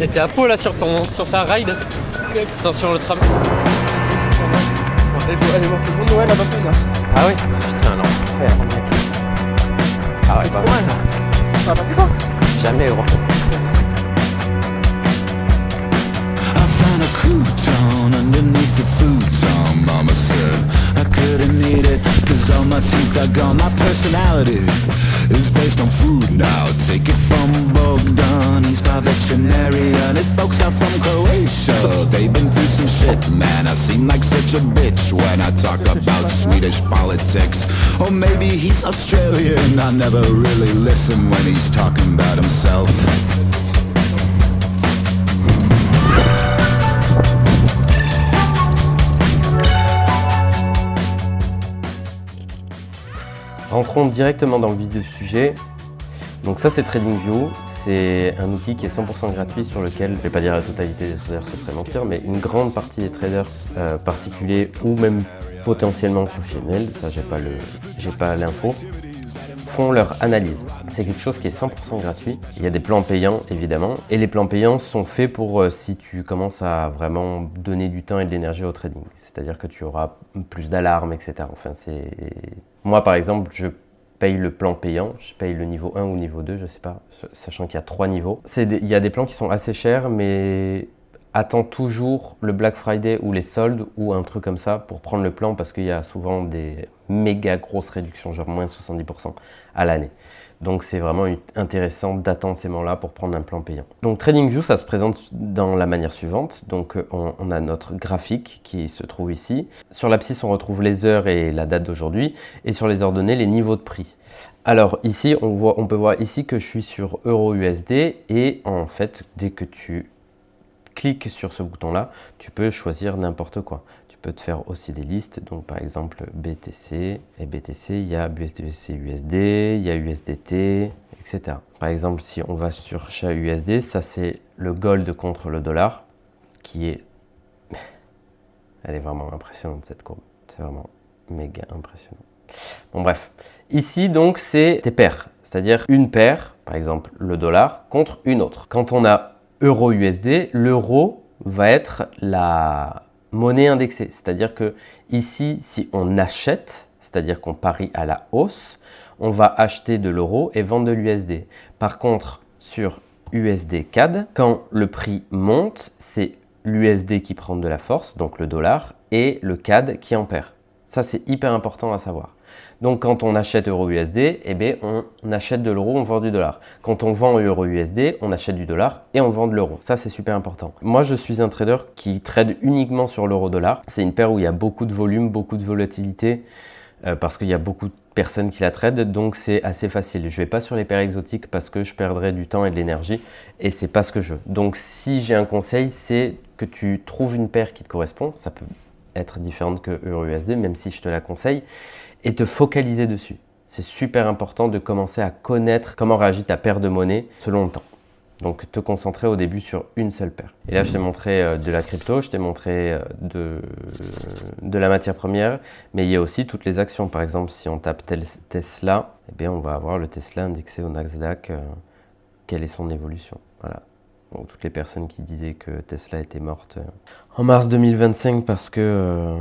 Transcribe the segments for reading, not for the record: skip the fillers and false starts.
Et t'es à peau là sur ta ride. Attention le tram. Allez voir tout le monde, ouais, là-bas, là. Ah oui. Putain, non, frère, mec. Ah ouais, pas mal ça. Ça va plus tard. Jamais gros. I found a crouton underneath the futon. Mama said I couldn't eat it, cause all my teeth are gone. My personality is based on food now. Take it from Bogdan, he's my veterinarian. His folks are from Croatia, they've been through some shit, man. I seem like such a bitch when I talk about Swedish politics. Or maybe he's Australian, I never really listen when he's talking about himself. Rentrons directement dans le vif du sujet. Donc ça c'est TradingView, c'est un outil qui est 100% gratuit sur lequel, je ne vais pas dire la totalité des traders, ce serait mentir, mais une grande partie des traders particuliers ou même potentiellement professionnels, ça j'ai pas l'info, font leur analyse. C'est quelque chose qui est 100% gratuit. Il y a des plans payants évidemment, et les plans payants sont faits pour si tu commences à vraiment donner du temps et de l'énergie au trading. C'est-à-dire que tu auras plus d'alarmes, etc. Enfin, moi par exemple, je paye le plan payant, je paye le niveau 1 ou niveau 2, je sais pas, sachant qu'il y a 3 niveaux. Il y a des plans qui sont assez chers, mais attends toujours le Black Friday ou les soldes ou un truc comme ça pour prendre le plan parce qu'il y a souvent des méga grosses réductions, genre moins 70% à l'année. Donc c'est vraiment intéressant d'attendre ces moments-là pour prendre un plan payant. Donc TradingView, ça se présente dans la manière suivante. Donc on a notre graphique qui se trouve ici. Sur l'abscisse, on retrouve les heures et la date d'aujourd'hui. Et sur les ordonnées, les niveaux de prix. Alors ici, on peut voir ici que je suis sur Euro-USD. Et en fait, dès que tu cliques sur ce bouton-là, tu peux choisir n'importe quoi. Tu peux te faire aussi des listes, donc par exemple BTC, et BTC, il y a BTC-USD, il y a USDT, etc. Par exemple, si on va sur chat USD, ça c'est le gold contre le dollar, qui est... Elle est vraiment impressionnante cette courbe, c'est vraiment méga impressionnant. Bon bref, ici donc c'est tes paires, c'est-à-dire une paire, par exemple le dollar, contre une autre. Quand on a Euro-USD, l'euro va être la monnaie indexée. C'est-à-dire que ici, si on achète, c'est-à-dire qu'on parie à la hausse, on va acheter de l'euro et vendre de l'USD. Par contre, sur USD CAD, quand le prix monte, c'est l'USD qui prend de la force, donc le dollar, et le CAD qui en perd. Ça, c'est hyper important à savoir. Donc, quand on achète Euro-USD, eh bien, on achète de l'euro, on vend du dollar. Quand on vend Euro-USD, on achète du dollar et on vend de l'euro. Ça, c'est super important. Moi, je suis un trader qui trade uniquement sur l'euro-dollar. C'est une paire où il y a beaucoup de volume, beaucoup de volatilité, parce qu'il y a beaucoup de personnes qui la tradent, donc c'est assez facile. Je ne vais pas sur les paires exotiques parce que je perdrai du temps et de l'énergie et c'est pas ce que je veux. Donc, si j'ai un conseil, c'est que tu trouves une paire qui te correspond. Ça peut être différente que Euro-USD, même si je te la conseille, et te focaliser dessus. C'est super important de commencer à connaître comment réagit ta paire de monnaie selon le temps. Donc te concentrer au début sur une seule paire. Et là je t'ai montré de la crypto, je t'ai montré de la matière première, mais il y a aussi toutes les actions. Par exemple, si on tape Tesla, eh bien, on va avoir le Tesla indexé au Nasdaq, quelle est son évolution. Voilà. Donc, toutes les personnes qui disaient que Tesla était morte en mars 2025 parce que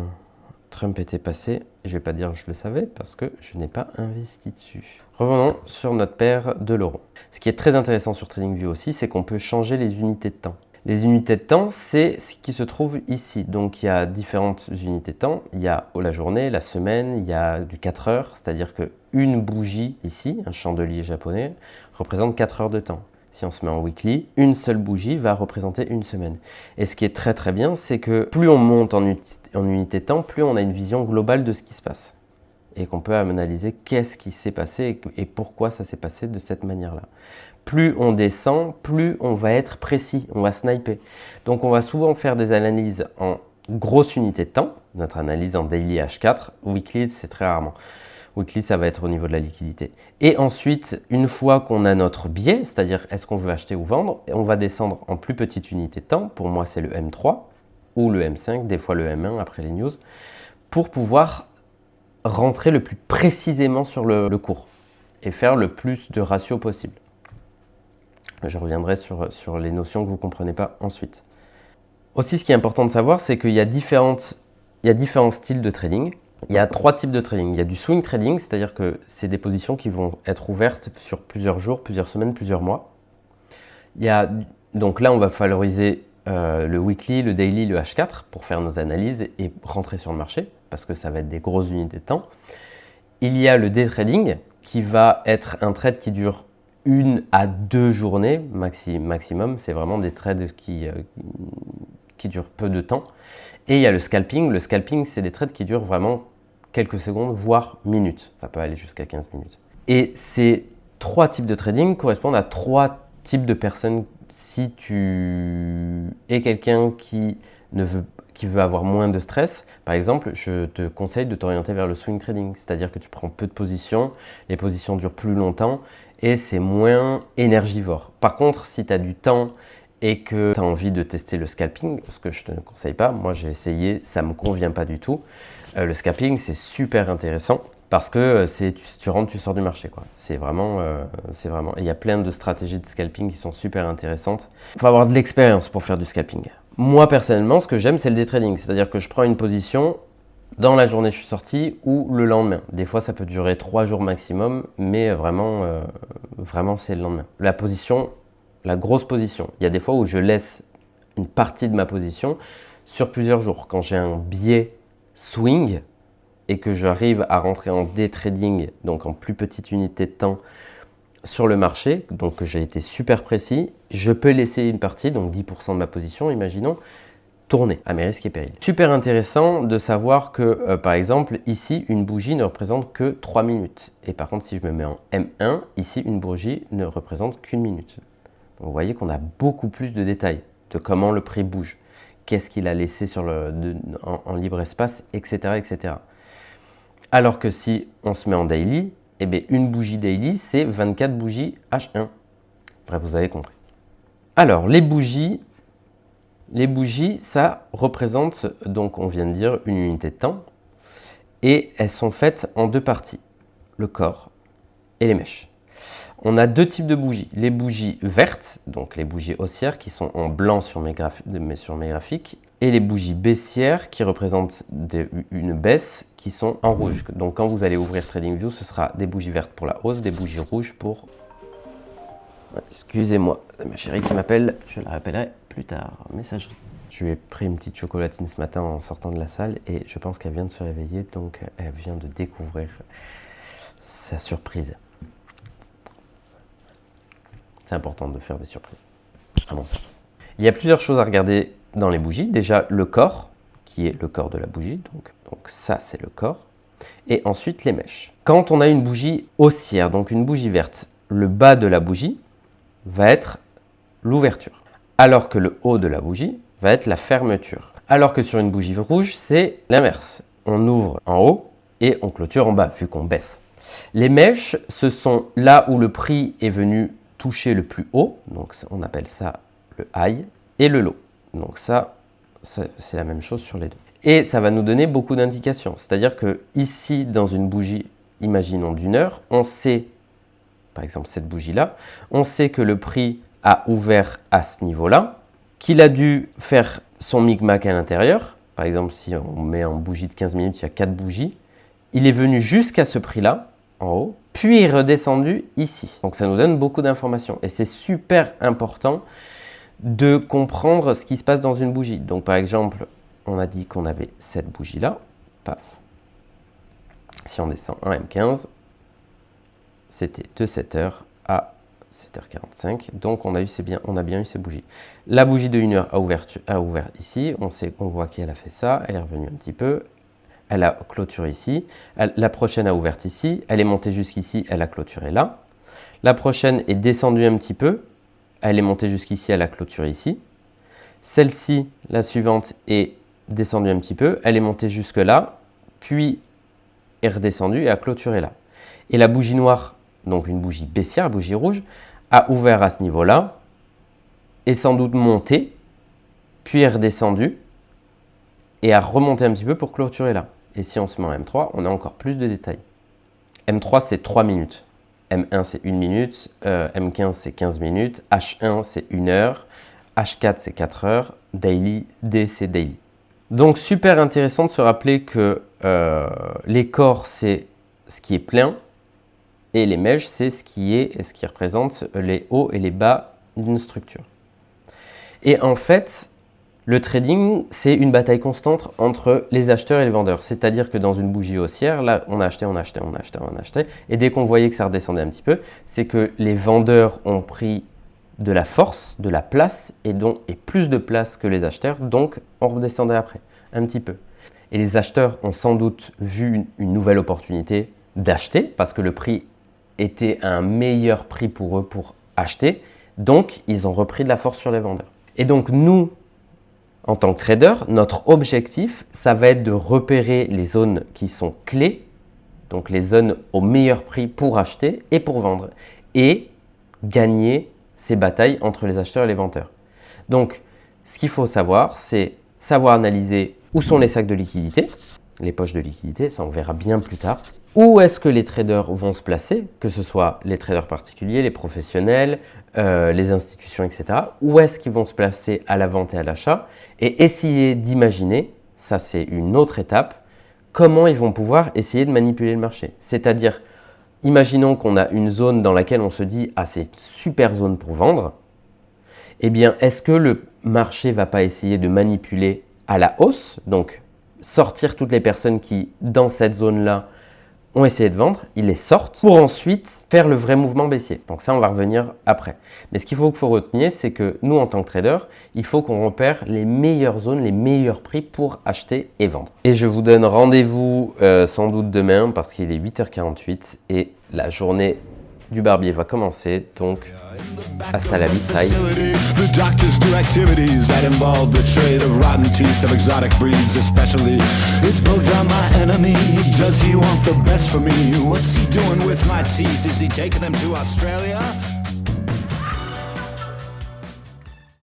Trump était passé, je ne vais pas dire je le savais parce que je n'ai pas investi dessus. Revenons sur notre paire de l'euro. Ce qui est très intéressant sur TradingView aussi, c'est qu'on peut changer les unités de temps. Les unités de temps, c'est ce qui se trouve ici. Donc il y a différentes unités de temps. Il y a la journée, la semaine, il y a du 4 heures, c'est-à-dire qu'une bougie ici, un chandelier japonais, représente 4 heures de temps. Si on se met en weekly, une seule bougie va représenter une semaine. Et ce qui est très très bien, c'est que plus on monte en unité de temps, plus on a une vision globale de ce qui se passe. Et qu'on peut analyser qu'est-ce qui s'est passé et pourquoi ça s'est passé de cette manière-là. Plus on descend, plus on va être précis, on va sniper. Donc on va souvent faire des analyses en grosse unité de temps, notre analyse en daily H4, weekly c'est très rarement. Weekly, ça va être au niveau de la liquidité. Et ensuite, une fois qu'on a notre biais, c'est-à-dire est-ce qu'on veut acheter ou vendre, on va descendre en plus petite unité de temps. Pour moi, c'est le M3 ou le M5, des fois le M1 après les news, pour pouvoir rentrer le plus précisément sur le cours et faire le plus de ratio possible. Je reviendrai sur les notions que vous ne comprenez pas ensuite. Aussi, ce qui est important de savoir, c'est qu'il y a différents styles de trading. Il y a 3 types de trading. Il y a du swing trading, c'est-à-dire que c'est des positions qui vont être ouvertes sur plusieurs jours, plusieurs semaines, plusieurs mois. Donc là, on va valoriser le weekly, le daily, le H4 pour faire nos analyses et rentrer sur le marché, parce que ça va être des grosses unités de temps. Il y a le day trading, qui va être un trade qui dure 1 à 2 journées maximum. C'est vraiment des trades qui durent peu de temps. Et il y a le scalping. Le scalping, c'est des trades qui durent vraiment quelques secondes, voire minutes. Ça peut aller jusqu'à 15 minutes. Et ces 3 types de trading correspondent à 3 types de personnes. Si tu es quelqu'un qui veut avoir moins de stress, par exemple, je te conseille de t'orienter vers le swing trading. C'est-à-dire que tu prends peu de positions, les positions durent plus longtemps et c'est moins énergivore. Par contre, si tu as du temps et que tu as envie de tester le scalping, ce que je ne te conseille pas, moi j'ai essayé, ça ne me convient pas du tout. Le scalping, c'est super intéressant parce que tu rentres, tu sors du marché, quoi. C'est vraiment, il y a plein de stratégies de scalping qui sont super intéressantes. Il faut avoir de l'expérience pour faire du scalping. Moi, personnellement, ce que j'aime, c'est le day trading. C'est-à-dire que je prends une position, dans la journée, je suis sorti, ou le lendemain. Des fois, ça peut durer 3 jours maximum, mais vraiment, c'est le lendemain. La grosse position. Il y a des fois où je laisse une partie de ma position sur plusieurs jours. Quand j'ai un biais swing et que j'arrive à rentrer en day trading, donc en plus petite unité de temps, sur le marché, donc que j'ai été super précis, je peux laisser une partie, donc 10% de ma position, imaginons, tourner à mes risques et périls. Super intéressant de savoir que, par exemple, ici, une bougie ne représente que 3 minutes. Et par contre, si je me mets en M1, ici, une bougie ne représente qu'1 minute. Donc, vous voyez qu'on a beaucoup plus de détails de comment le prix bouge, qu'est-ce qu'il a laissé en libre espace, etc., etc. Alors que si on se met en daily, eh bien, une bougie daily, c'est 24 bougies H1. Bref, vous avez compris. Alors, les bougies, ça représente, donc on vient de dire, une unité de temps. Et elles sont faites en 2 parties, le corps et les mèches. On a 2 types de bougies. Les bougies vertes, donc les bougies haussières qui sont en blanc sur mes graphiques, et les bougies baissières qui représentent une baisse qui sont en rouge. Donc quand vous allez ouvrir TradingView, ce sera des bougies vertes pour la hausse, des bougies rouges pour... Excusez-moi, c'est ma chérie qui m'appelle, je la rappellerai plus tard. Messagerie. Je lui ai pris une petite chocolatine ce matin en sortant de la salle et je pense qu'elle vient de se réveiller, donc elle vient de découvrir sa surprise. C'est important de faire des surprises, à mon sens. Il y a plusieurs choses à regarder dans les bougies. Déjà, le corps, qui est le corps de la bougie. Donc ça, c'est le corps. Et ensuite, les mèches. Quand on a une bougie haussière, donc une bougie verte, le bas de la bougie va être l'ouverture. Alors que le haut de la bougie va être la fermeture. Alors que sur une bougie rouge, c'est l'inverse. On ouvre en haut et on clôture en bas, vu qu'on baisse. Les mèches, ce sont là où le prix est venu toucher le plus haut, donc on appelle ça le high, et le low. Donc ça c'est la même chose sur les deux. Et ça va nous donner beaucoup d'indications. C'est-à-dire que ici, dans une bougie, imaginons d'1 heure, on sait, par exemple cette bougie-là, on sait que le prix a ouvert à ce niveau-là, qu'il a dû faire son micmac à l'intérieur. Par exemple, si on met en bougie de 15 minutes, il y a 4 bougies. Il est venu jusqu'à ce prix-là, en haut, puis est redescendu ici. Donc ça nous donne beaucoup d'informations. Et c'est super important de comprendre ce qui se passe dans une bougie. Donc par exemple, on a dit qu'on avait cette bougie-là. Paf. Si on descend en M15, c'était de 7h à 7h45. Donc on a bien eu ces bougies. La bougie de 1 heure a ouvert ici. On voit qu'elle a fait ça. Elle est revenue un petit peu. Elle a clôturé ici. La prochaine a ouvert ici. Elle est montée jusqu'ici. Elle a clôturé là. La prochaine est descendue un petit peu. Elle est montée jusqu'ici. Elle a clôturé ici. Celle-ci, la suivante, est descendue un petit peu. Elle est montée jusque là. Puis est redescendue et a clôturé là. Et la bougie noire, donc une bougie baissière, bougie rouge, a ouvert à ce niveau-là. Est sans doute montée. Puis est redescendue. Et a remonté un petit peu pour clôturer là. Et si on se met en M3, on a encore plus de détails. M3, c'est 3 minutes. M1 c'est 1 minute, M15 c'est 15 minutes, H1 c'est 1 heure, H4 c'est 4 heures, daily, D c'est daily. Donc super intéressant de se rappeler que les corps c'est ce qui est plein et les mèches c'est ce qui représente les hauts et les bas d'une structure. Et en fait, le trading, c'est une bataille constante entre les acheteurs et les vendeurs. C'est-à-dire que dans une bougie haussière, là, on achetait. Et dès qu'on voyait que ça redescendait un petit peu, c'est que les vendeurs ont pris de la force, de la place, et plus de place que les acheteurs. Donc, on redescendait après, un petit peu. Et les acheteurs ont sans doute vu une nouvelle opportunité d'acheter, parce que le prix était un meilleur prix pour eux pour acheter. Donc, ils ont repris de la force sur les vendeurs. Et donc, nous, en tant que trader, notre objectif, ça va être de repérer les zones qui sont clés, donc les zones au meilleur prix pour acheter et pour vendre, et gagner ces batailles entre les acheteurs et les vendeurs. Donc, ce qu'il faut savoir, c'est savoir analyser où sont les sacs de liquidité, les poches de liquidité, ça on verra bien plus tard. Où est-ce que les traders vont se placer, que ce soit les traders particuliers, les professionnels, les institutions, etc. Où est-ce qu'ils vont se placer à la vente et à l'achat et essayer d'imaginer, ça c'est une autre étape, comment ils vont pouvoir essayer de manipuler le marché. C'est-à-dire, imaginons qu'on a une zone dans laquelle on se dit « Ah, c'est une super zone pour vendre ». Eh bien, est-ce que le marché ne va pas essayer de manipuler à la hausse, donc sortir toutes les personnes qui, dans cette zone-là, ont essayé de vendre, ils les sortent pour ensuite faire le vrai mouvement baissier. Donc ça, on va revenir après. Mais ce qu'il faut retenir, c'est que nous, en tant que trader, il faut qu'on repère les meilleures zones, les meilleurs prix pour acheter et vendre. Et je vous donne rendez-vous sans doute demain parce qu'il est 8h48 et la journée du barbier va commencer. Donc, hasta la vista. The doctors do activities that involve the trade of rotten teeth of exotic breeds, especially. Is Bogdan my enemy? Does he want the best for me? What's he doing with my teeth? Is he taking them to Australia?